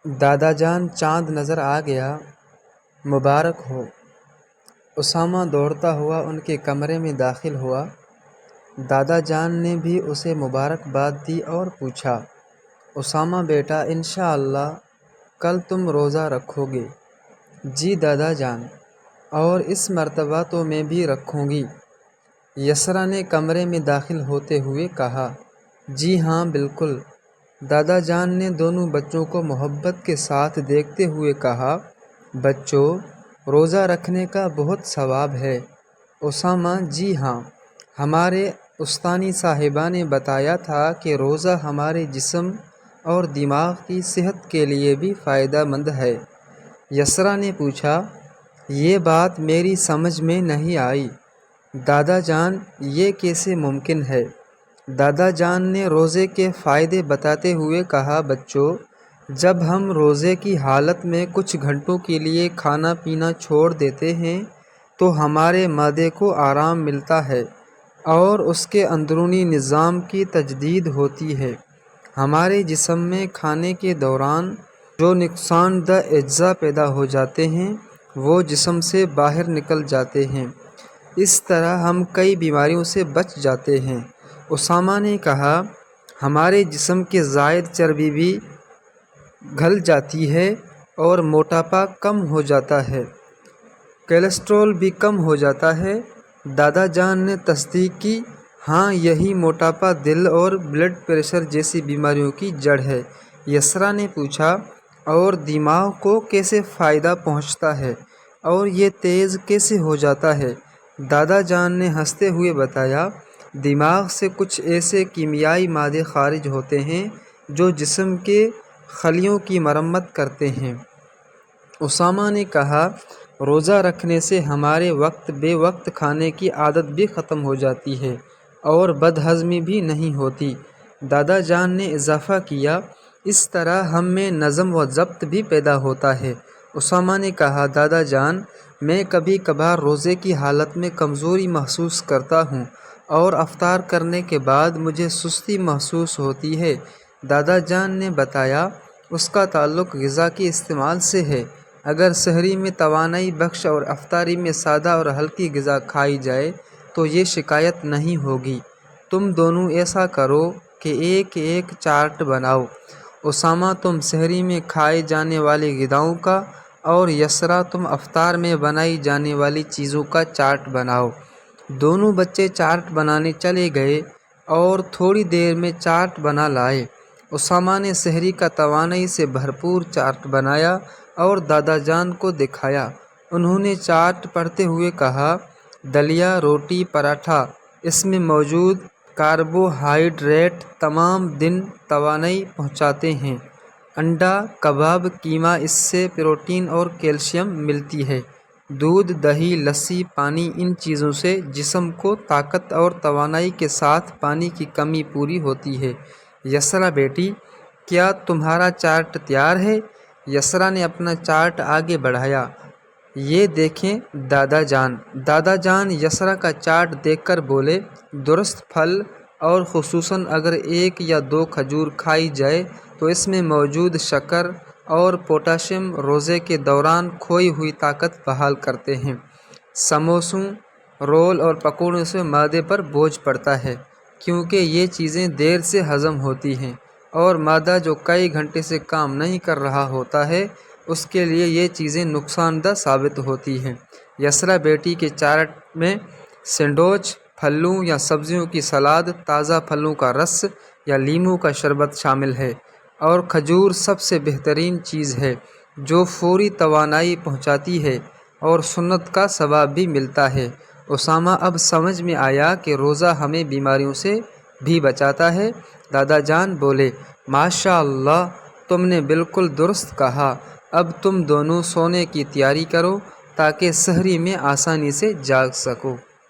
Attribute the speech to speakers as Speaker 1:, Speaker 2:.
Speaker 1: دادا جان چاند نظر آ گیا، مبارک ہو۔ اسامہ دوڑتا ہوا ان کے کمرے میں داخل ہوا۔ دادا جان نے بھی اسے مبارکباد دی اور پوچھا، اسامہ بیٹا انشاءاللہ کل تم روزہ رکھو گے؟ جی دادا جان، اور اس مرتبہ تو میں بھی رکھوں گی، یسریٰ نے کمرے میں داخل ہوتے ہوئے کہا۔ جی ہاں بالکل، دادا جان نے دونوں بچوں کو محبت کے ساتھ دیکھتے ہوئے کہا۔ بچوں، روزہ رکھنے کا بہت ثواب ہے۔ اسامہ: جی ہاں، ہمارے استانی صاحبہ نے بتایا تھا کہ روزہ ہمارے جسم اور دماغ کی صحت کے لیے بھی فائدہ مند ہے۔ یسریٰ نے پوچھا، یہ بات میری سمجھ میں نہیں آئی دادا جان، یہ کیسے ممکن ہے؟ دادا جان نے روزے کے فائدے بتاتے ہوئے کہا، بچوں، جب ہم روزے کی حالت میں کچھ گھنٹوں کے لیے کھانا پینا چھوڑ دیتے ہیں تو ہمارے معدے کو آرام ملتا ہے اور اس کے اندرونی نظام کی تجدید ہوتی ہے۔ ہمارے جسم میں کھانے کے دوران جو نقصان دہ اجزاء پیدا ہو جاتے ہیں وہ جسم سے باہر نکل جاتے ہیں، اس طرح ہم کئی بیماریوں سے بچ جاتے ہیں۔ اسامہ نے کہا، ہمارے جسم کی زائد چربی بھی گل جاتی ہے اور موٹاپا کم ہو جاتا ہے، کولیسٹرول بھی کم ہو جاتا ہے۔ دادا جان نے تصدیق کی، ہاں یہی موٹاپا دل اور بلڈ پریشر جیسی بیماریوں کی جڑ ہے۔ یسریٰ نے پوچھا، اور دماغ کو کیسے فائدہ پہنچتا ہے اور یہ تیز کیسے ہو جاتا ہے؟ دادا جان نے ہنستے ہوئے بتایا، دماغ سے کچھ ایسے کیمیائی مادے خارج ہوتے ہیں جو جسم کے خلیوں کی مرمت کرتے ہیں۔ اسامہ نے کہا، روزہ رکھنے سے ہمارے وقت بے وقت کھانے کی عادت بھی ختم ہو جاتی ہے اور بد ہضمی بھی نہیں ہوتی۔ دادا جان نے اضافہ کیا، اس طرح ہم میں نظم و ضبط بھی پیدا ہوتا ہے۔ اسامہ نے کہا، دادا جان، میں کبھی کبھار روزے کی حالت میں کمزوری محسوس کرتا ہوں اور افطار کرنے کے بعد مجھے سستی محسوس ہوتی ہے۔ دادا جان نے بتایا، اس کا تعلق غذا کے استعمال سے ہے۔ اگر سحری میں توانائی بخش اور افطاری میں سادہ اور ہلکی غذا کھائی جائے تو یہ شکایت نہیں ہوگی۔ تم دونوں ایسا کرو کہ ایک ایک چارٹ بناؤ، اسامہ تم سحری میں کھائے جانے والی غذاؤں کا اور یسریٰ تم افطار میں بنائی جانے والی چیزوں کا چارٹ بناؤ۔ دونوں بچے چارٹ بنانے چلے گئے اور تھوڑی دیر میں چارٹ بنا لائے۔ اسامہ نے سحری کا توانائی سے بھرپور چارٹ بنایا اور دادا جان کو دکھایا۔ انہوں نے چارٹ پڑھتے ہوئے کہا، دلیا، روٹی، پراٹھا، اس میں موجود کاربوہائیڈریٹ تمام دن توانائی پہنچاتے ہیں۔ انڈا، کباب، قیمہ، اس سے پروٹین اور کیلشیم ملتی ہے۔ دودھ، دہی، لسی، پانی، ان چیزوں سے جسم کو طاقت اور توانائی کے ساتھ پانی کی کمی پوری ہوتی ہے۔ یسریٰ بیٹی، کیا تمہارا چارٹ تیار ہے؟ یسریٰ نے اپنا چارٹ آگے بڑھایا۔ یہ دیکھیں دادا جان۔ دادا جان یسریٰ کا چارٹ دیکھ کر بولے، درست پھل اور خصوصاً اگر 1 یا 2 کھجور کھائی جائے تو اس میں موجود شکر اور پوٹاشیم روزے کے دوران کھوئی ہوئی طاقت بحال کرتے ہیں۔ سموسوں، رول اور پکوڑوں سے معدے پر بوجھ پڑتا ہے کیونکہ یہ چیزیں دیر سے ہضم ہوتی ہیں اور معدہ جو کئی گھنٹے سے کام نہیں کر رہا ہوتا ہے اس کے لیے یہ چیزیں نقصان دہ ثابت ہوتی ہیں۔ یسریٰ بیٹی کے چارٹ میں سینڈوچ، پھلوں یا سبزیوں کی سلاد، تازہ پھلوں کا رس یا لیموں کا شربت شامل ہے، اور کھجور سب سے بہترین چیز ہے جو فوری توانائی پہنچاتی ہے اور سنت کا ثواب بھی ملتا ہے۔ اسامہ اب سمجھ میں آیا کہ روزہ ہمیں بیماریوں سے بھی بچاتا ہے۔ دادا جان بولے، ماشاء اللہ، تم نے بالکل درست کہا۔ اب تم دونوں سونے کی تیاری کرو تاکہ سحری میں آسانی سے جاگ سکو۔